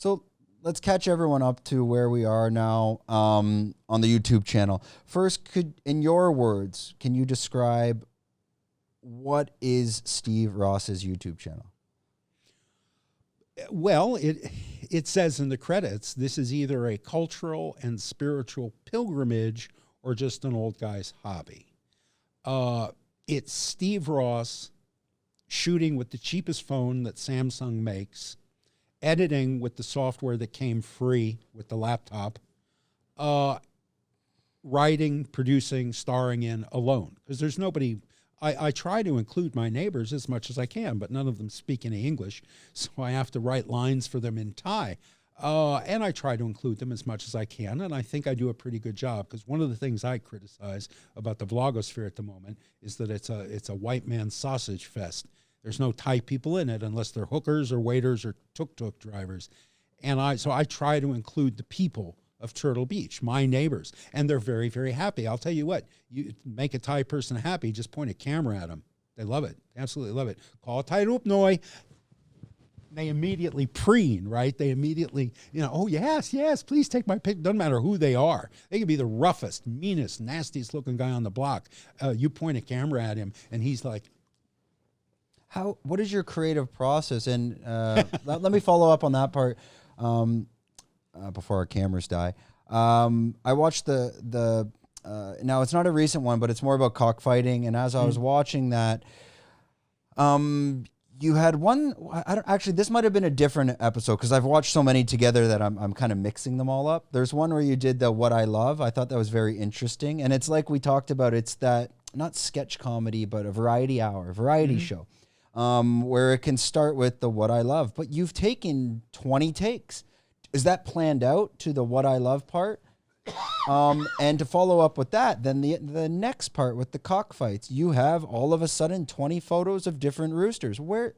So let's catch everyone up to where we are now on the YouTube channel. First, in your words, can you describe what is Steve Rosse's YouTube channel? Well, it says in the credits, this is either a cultural and spiritual pilgrimage or just an old guy's hobby. It's Steve Rosse shooting with the cheapest phone that Samsung makes, editing with the software that came free with the laptop, writing, producing, starring in alone. Because there's nobody... I try to include my neighbors as much as I can, but none of them speak any English, so I have to write lines for them in Thai. And I try to include them as much as I can, and I think I do a pretty good job, because one of the things I criticize about the vlogosphere at the moment is that it's a white man's sausage fest. There's no Thai people in it unless they're hookers or waiters or tuk-tuk drivers. And so I try to include the people of Turtle Beach, my neighbors, and they're very, very happy. I'll tell you what, you make a Thai person happy, just point a camera at them. They love it, absolutely love it. Call Thai Rup Noi. They immediately preen, right? They immediately, oh, yes, please take my picture. Doesn't matter who they are. They could be the roughest, meanest, nastiest looking guy on the block. You point a camera at him, and he's like, what is your creative process? And let me follow up on that part. Before our cameras die. I watched now it's not a recent one, but it's more about cockfighting. And as I was watching that, you had one, actually, this might've been a different episode, because I've watched so many together that I'm kind of mixing them all up. There's one where you did the What I Love. I thought that was very interesting. And it's like we talked about, it's that, not sketch comedy, but a variety show, where it can start with the What I Love, but you've taken 20 takes. Is that planned out to the What I Love part? And to follow up with that, then the next part with the cockfights, you have all of a sudden 20 photos of different roosters. Where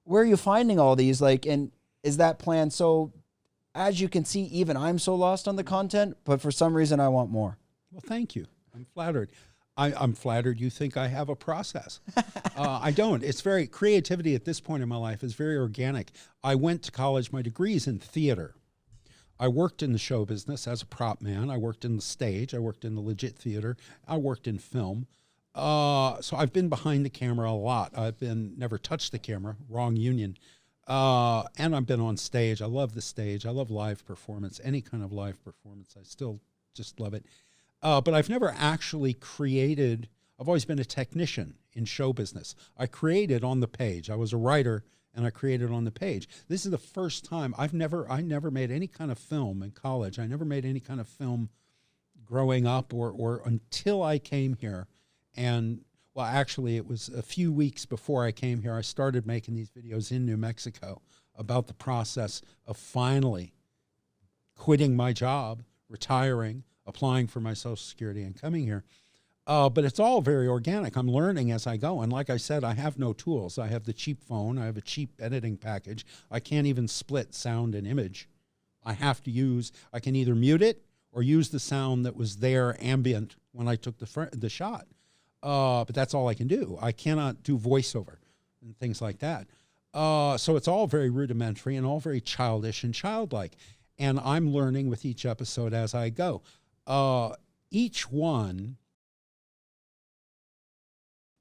are you finding all these? And is that planned? So as you can see, even I'm so lost on the content, but for some reason I want more. Well, thank you. I'm flattered. I'm flattered you think I have a process. I don't. It's creativity at this point in my life is very organic. I went to college, my degree's in theater. I worked in the show business as a prop man. I worked in the stage. I worked in the legit theater. I worked in film. So I've been behind the camera a lot. I've never touched the camera, wrong union. And I've been on stage. I love the stage. I love live performance, any kind of live performance. I still just love it. But I've never actually created. I've always been a technician in show business. I created on the page. I was a writer, and I created on the page. This is the first time I never made any kind of film in college. I never made any kind of film growing up or until I came here. And well, actually it was a few weeks before I came here, I started making these videos in New Mexico about the process of finally quitting my job, retiring, applying for my Social Security and coming here. But it's all very organic. I'm learning as I go. And like I said, I have no tools. I have the cheap phone. I have a cheap editing package. I can't even split sound and image. I can either mute it or use the sound that was there ambient when I took the shot. But that's all I can do. I cannot do voiceover and things like that. So it's all very rudimentary and all very childish and childlike. And I'm learning with each episode as I go. Each one